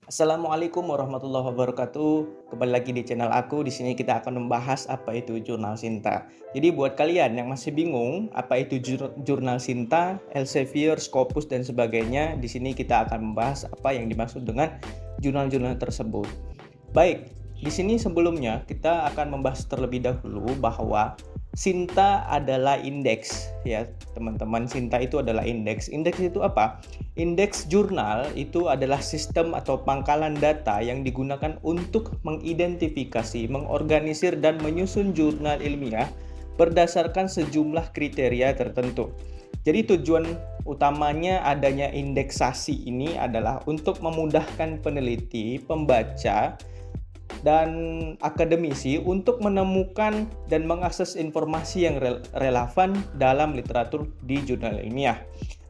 Assalamualaikum warahmatullahi wabarakatuh. Kembali lagi di channel aku. Di sini kita akan membahas apa itu jurnal Sinta. Jadi buat kalian yang masih bingung apa itu jurnal Sinta, Elsevier, Scopus dan sebagainya, di sini kita akan membahas apa yang dimaksud dengan jurnal-jurnal tersebut. Baik, di sini sebelumnya kita akan membahas terlebih dahulu bahwa Sinta adalah indeks ya, teman-teman. Sinta itu adalah indeks. Indeks itu apa? Indeks jurnal itu adalah sistem atau pangkalan data yang digunakan untuk mengidentifikasi, mengorganisir dan menyusun jurnal ilmiah berdasarkan sejumlah kriteria tertentu. Jadi tujuan utamanya adanya indeksasi ini adalah untuk memudahkan peneliti, pembaca, dan akademisi untuk menemukan dan mengakses informasi yang relevan dalam literatur di jurnal ilmiah.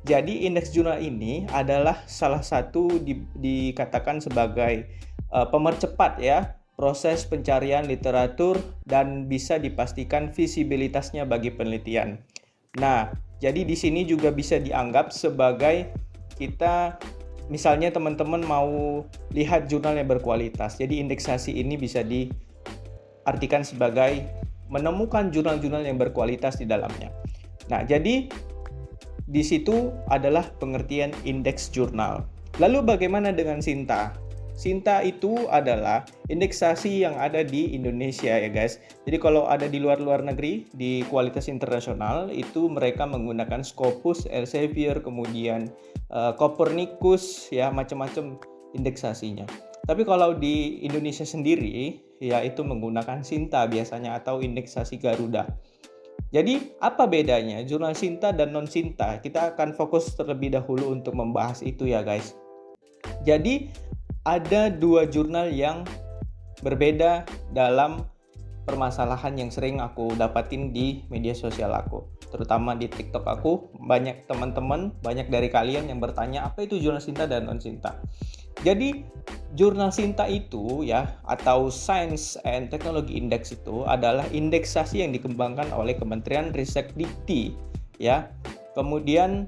Jadi indeks jurnal ini adalah salah satu dikatakan sebagai pemercepat ya proses pencarian literatur dan bisa dipastikan visibilitasnya bagi penelitian. Nah, jadi di sini juga bisa dianggap sebagai kita misalnya teman-teman mau lihat jurnal yang berkualitas. Jadi indeksasi ini bisa diartikan sebagai menemukan jurnal-jurnal yang berkualitas di dalamnya. Nah, jadi di situ adalah pengertian indeks jurnal. Lalu bagaimana dengan Sinta? Sinta itu adalah indeksasi yang ada di Indonesia ya guys. Jadi kalau ada di luar negeri, di kualitas internasional, itu mereka menggunakan Scopus, Elsevier, kemudian Copernicus, ya macam-macam indeksasinya. Tapi kalau di Indonesia sendiri, ya itu menggunakan Sinta biasanya atau indeksasi Garuda. Jadi apa bedanya jurnal Sinta dan non-Sinta? Kita akan fokus terlebih dahulu untuk membahas itu ya guys. Jadi ada dua jurnal yang berbeda dalam permasalahan yang sering aku dapatin di media sosial aku, terutama di TikTok aku. Banyak teman-teman, banyak dari kalian yang bertanya apa itu jurnal Sinta dan non-Sinta. Jadi jurnal Sinta itu ya, atau Science and Technology Index, itu adalah indeksasi yang dikembangkan oleh Kementerian Ristek-Dikti ya. Kemudian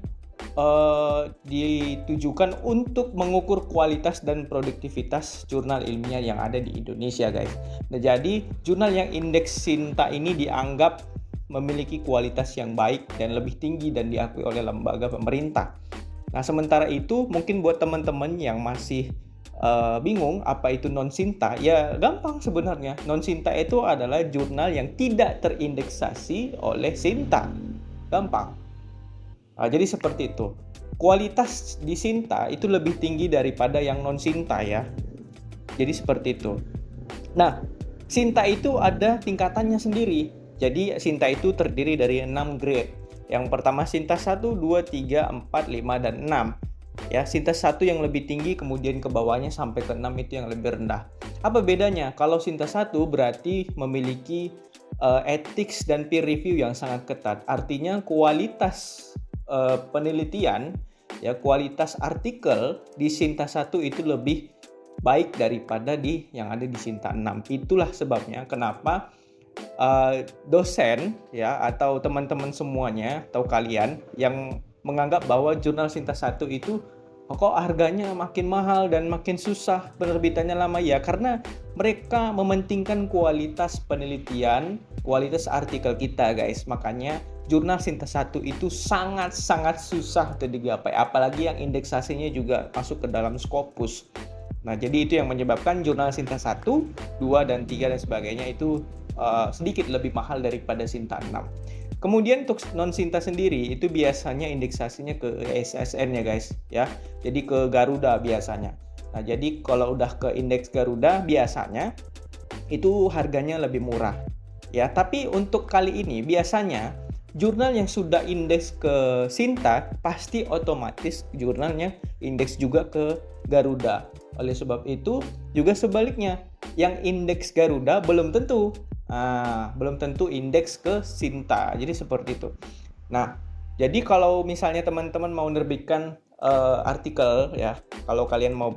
ditujukan untuk mengukur kualitas dan produktivitas jurnal ilmiah yang ada di Indonesia guys. Nah, jadi jurnal yang indeks Sinta ini dianggap memiliki kualitas yang baik dan lebih tinggi dan diakui oleh lembaga pemerintah. Nah, sementara itu mungkin buat teman-teman yang masih bingung apa itu non-Sinta, ya gampang sebenarnya. Non-Sinta itu adalah jurnal yang tidak terindeksasi oleh Sinta. Gampang. Nah, jadi seperti itu. Kualitas di Sinta itu lebih tinggi daripada yang non-Sinta ya. Jadi seperti itu. Nah, Sinta itu ada tingkatannya sendiri. Jadi Sinta itu terdiri dari 6 grade. Yang pertama Sinta 1, 2, 3, 4, 5, dan 6. Ya, Sinta 1 yang lebih tinggi, kemudian ke bawahnya sampai ke 6 itu yang lebih rendah. Apa bedanya? Kalau Sinta 1 berarti memiliki ethics dan peer review yang sangat ketat. Artinya kualitas penelitian ya, kualitas artikel di Sinta 1 itu lebih baik daripada di yang ada di Sinta 6. Itulah sebabnya kenapa dosen ya atau teman-teman semuanya atau kalian yang menganggap bahwa jurnal Sinta 1 itu kok harganya makin mahal dan makin susah, penerbitannya lama, ya karena mereka mementingkan kualitas penelitian, kualitas artikel kita guys. Makanya jurnal Sinta 1 itu sangat-sangat susah untuk digapai, apalagi yang indeksasinya juga masuk ke dalam Scopus. Nah, jadi itu yang menyebabkan jurnal Sinta 1, 2, dan 3 dan sebagainya itu sedikit lebih mahal daripada Sinta 6. Kemudian untuk non-Sinta sendiri itu biasanya indeksasinya ke SSN ya guys ya. Jadi ke Garuda biasanya. Nah, jadi kalau udah ke indeks Garuda biasanya itu harganya lebih murah. Ya, tapi untuk kali ini biasanya jurnal yang sudah indeks ke Sinta pasti otomatis jurnalnya indeks juga ke Garuda. Oleh sebab itu juga sebaliknya, yang indeks Garuda belum tentu indeks ke Sinta. Jadi seperti itu. Nah, jadi kalau misalnya teman-teman mau menerbitkan artikel ya, kalau kalian mau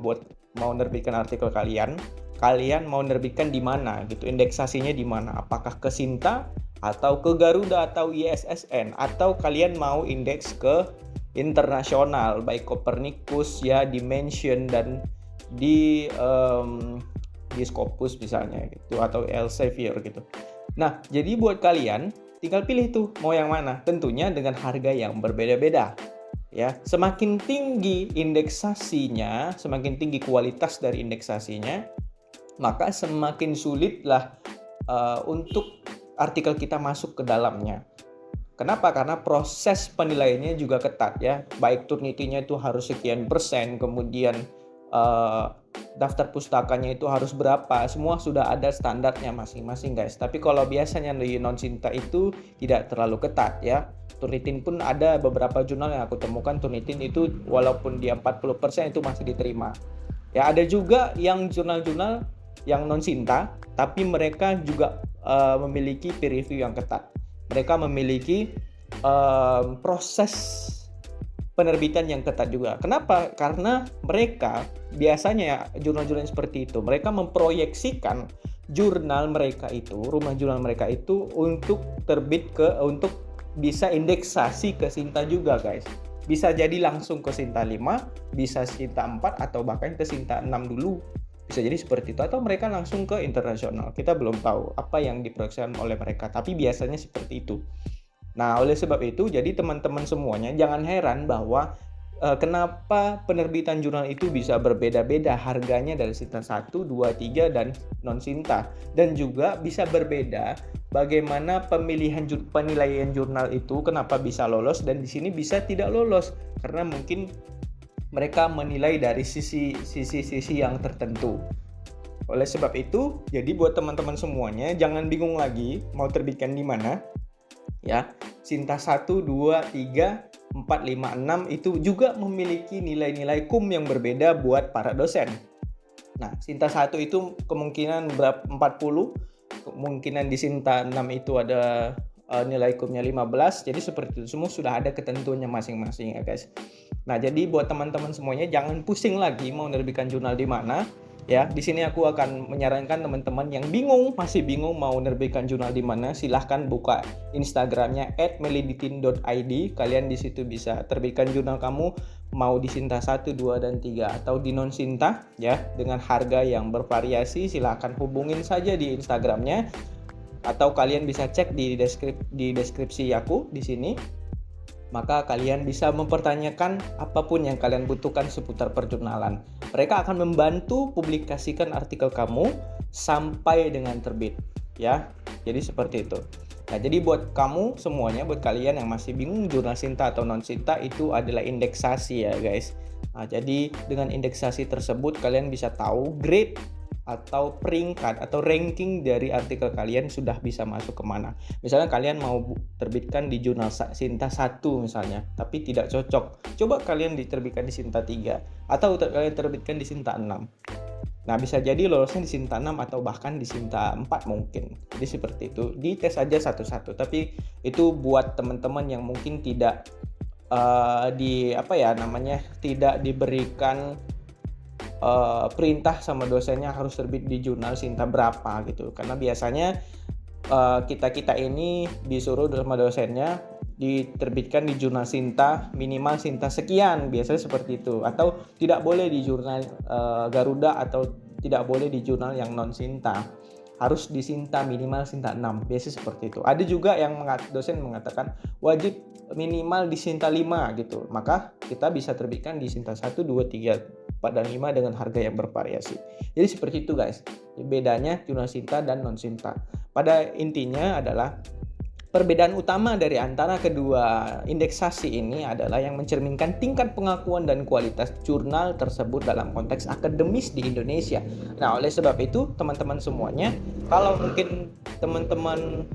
menerbitkan artikel kalian mau menerbitkan di mana gitu, indeksasinya di mana? Apakah ke Sinta atau ke Garuda atau ISSN, atau kalian mau indeks ke internasional baik Copernicus ya, Dimension dan di Scopus misalnya gitu atau Elsevier gitu. Nah, jadi buat kalian tinggal pilih tuh mau yang mana. Tentunya dengan harga yang berbeda-beda. Ya, semakin tinggi indeksasinya, semakin tinggi kualitas dari indeksasinya, maka semakin sulitlah untuk artikel kita masuk ke dalamnya. Kenapa? Karena proses penilaiannya juga ketat ya. Baik Turnitin-nya itu harus sekian persen, kemudian daftar pustakanya itu harus berapa. Semua sudah ada standarnya masing-masing guys. Tapi kalau biasanya di non-Sinta itu tidak terlalu ketat ya. Turnitin pun ada beberapa jurnal yang aku temukan Turnitin itu walaupun dia 40% itu masih diterima. Ya ada juga yang jurnal-jurnal yang non-Sinta tapi mereka juga memiliki peer review yang ketat. Mereka memiliki proses penerbitan yang ketat juga. Kenapa? Karena mereka biasanya jurnal-jurnal seperti itu, mereka memproyeksikan jurnal mereka itu, rumah jurnal mereka itu untuk terbit untuk bisa indeksasi ke Sinta juga guys. Bisa jadi langsung ke Sinta 5, bisa Sinta 4 atau bahkan ke Sinta 6 dulu. Bisa jadi seperti itu atau mereka langsung ke internasional. Kita belum tahu apa yang diproyeksikan oleh mereka, tapi biasanya seperti itu. Nah, oleh sebab itu, jadi teman-teman semuanya jangan heran bahwa kenapa penerbitan jurnal itu bisa berbeda-beda harganya dari Sinta 1, 2, 3, dan non-Sinta. Dan juga bisa berbeda bagaimana penilaian jurnal itu, kenapa bisa lolos dan di sini bisa tidak lolos. Karena mungkin mereka menilai dari sisi yang tertentu. Oleh sebab itu, jadi buat teman-teman semuanya jangan bingung lagi mau terbitkan di mana. Ya, Sinta 1, 2, 3, 4, 5, 6 itu juga memiliki nilai-nilai KUM yang berbeda buat para dosen. Nah, Sinta 1 itu kemungkinan 40, kemungkinan di Sinta 6 itu ada nilai KUM-nya 15. Jadi seperti itu semua sudah ada ketentuannya masing-masing ya guys. Nah, jadi buat teman-teman semuanya jangan pusing lagi mau menerbitkan jurnal di mana. Ya, di sini aku akan menyarankan teman-teman yang masih bingung mau menerbitkan jurnal di mana, silahkan buka Instagramnya @meliditin.id. Kalian di situ bisa terbitkan jurnal kamu mau di Sinta 1, 2, dan 3 atau di non Sinta ya, dengan harga yang bervariasi. Silahkan hubungin saja di Instagramnya atau kalian bisa cek di deskripsi aku di sini. Maka kalian bisa mempertanyakan apapun yang kalian butuhkan seputar perjurnalan. Mereka akan membantu publikasikan artikel kamu sampai dengan terbit, ya. Jadi seperti itu. Nah, jadi buat kamu semuanya, buat kalian yang masih bingung jurnal Sinta atau non Sinta itu adalah indeksasi ya, guys. Nah, jadi dengan indeksasi tersebut kalian bisa tahu grade atau peringkat atau ranking dari artikel kalian sudah bisa masuk kemana. Misalnya kalian mau terbitkan di jurnal Sinta 1 misalnya, tapi tidak cocok. Coba kalian diterbitkan di Sinta 3 atau kalian terbitkan di Sinta 6. Nah, bisa jadi lolosnya di Sinta 6 atau bahkan di Sinta 4 mungkin. Jadi seperti itu. Dites aja satu-satu. Tapi itu buat teman-teman yang mungkin tidak tidak diberikan perintah sama dosennya harus terbit di jurnal Sinta berapa gitu. Karena biasanya kita ini disuruh sama dosennya diterbitkan di jurnal Sinta minimal Sinta sekian, biasanya seperti itu. Atau tidak boleh di jurnal Garuda atau tidak boleh di jurnal yang non Sinta. Harus di Sinta minimal Sinta 6, biasanya seperti itu. Ada juga yang dosen mengatakan wajib minimal di Sinta 5 gitu. Maka kita bisa terbitkan di Sinta 1, 2, 3, 4, dan 5 dengan harga yang bervariasi. Jadi seperti itu guys. Bedanya jurnal Sinta dan non Sinta. Pada intinya adalah perbedaan utama dari antara kedua indeksasi ini adalah yang mencerminkan tingkat pengakuan dan kualitas jurnal tersebut dalam konteks akademis di Indonesia. Nah, oleh sebab itu, teman-teman semuanya, kalau mungkin teman-teman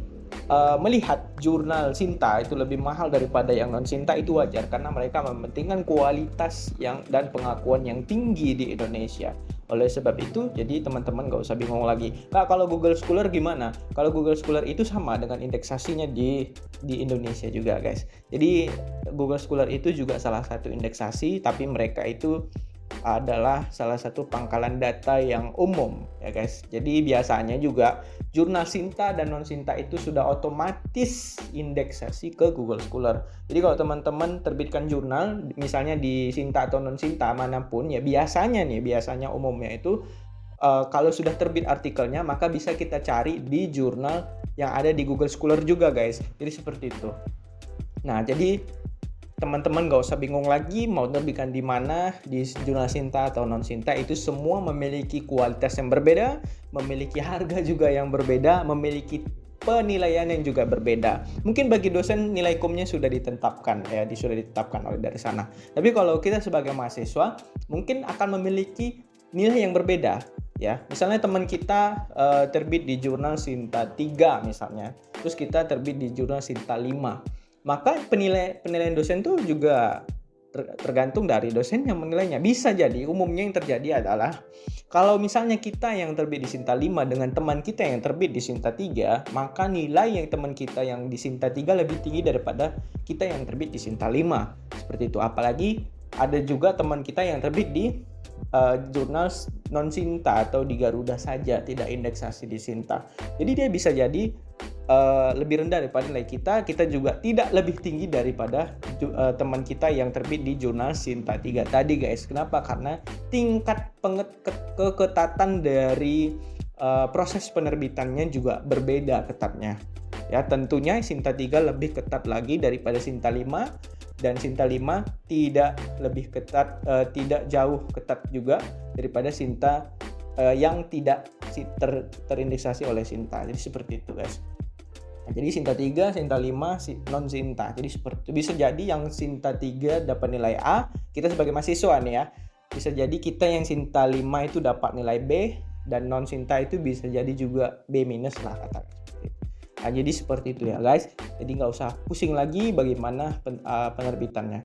melihat jurnal Sinta itu lebih mahal daripada yang non Sinta, itu wajar karena mereka mementingkan kualitas dan pengakuan yang tinggi di Indonesia. Oleh sebab itu, jadi teman-teman gak usah bingung lagi. Kak, kalau Google Scholar gimana? Kalau Google Scholar itu sama dengan indeksasinya di Indonesia juga guys. Jadi Google Scholar itu juga salah satu indeksasi, tapi mereka itu adalah salah satu pangkalan data yang umum ya guys. Jadi biasanya juga jurnal Sinta dan non Sinta itu sudah otomatis indeksasi ke Google Scholar. Jadi kalau teman-teman terbitkan jurnal misalnya di Sinta atau non Sinta manapun ya, biasanya umumnya itu kalau sudah terbit artikelnya maka bisa kita cari di jurnal yang ada di Google Scholar juga guys. Jadi seperti itu. Nah, jadi teman-teman gak usah bingung lagi mau terbitkan di mana, di jurnal Sinta atau non Sinta, itu semua memiliki kualitas yang berbeda, memiliki harga juga yang berbeda, memiliki penilaian yang juga berbeda. Mungkin bagi dosen nilai kumnya sudah ditetapkan sudah ditetapkan oleh dari sana. Tapi kalau kita sebagai mahasiswa mungkin akan memiliki nilai yang berbeda ya. Misalnya teman kita terbit di jurnal Sinta 3 misalnya, terus kita terbit di jurnal Sinta 5. Maka penilaian dosen itu juga tergantung dari dosen yang menilainya. Bisa jadi umumnya yang terjadi adalah kalau misalnya kita yang terbit di Sinta 5 dengan teman kita yang terbit di Sinta 3, maka nilai yang teman kita yang di Sinta 3 lebih tinggi daripada kita yang terbit di Sinta 5. Seperti itu. Apalagi ada juga teman kita yang terbit di jurnal non Sinta atau di Garuda saja, tidak indeksasi di Sinta. Jadi dia bisa jadi lebih rendah daripada nilai kita juga tidak lebih tinggi daripada teman kita yang terbit di jurnal Sinta 3 tadi guys. Kenapa? Karena tingkat keketatan dari proses penerbitannya juga berbeda ketatnya. Ya, tentunya Sinta 3 lebih ketat lagi daripada Sinta 5, dan Sinta 5 tidak lebih ketat, tidak jauh ketat juga daripada Sinta yang tidak terindeksasi oleh Sinta. Jadi seperti itu guys. Nah, jadi Sinta 3, Sinta 5, non Sinta. Jadi seperti itu. Bisa jadi yang Sinta 3 dapat nilai A, kita sebagai mahasiswa nih ya. Bisa jadi kita yang Sinta 5 itu dapat nilai B, dan non Sinta itu bisa jadi juga B- lah katakan. Nah, jadi seperti itu ya guys. Jadi nggak usah pusing lagi bagaimana penerbitannya.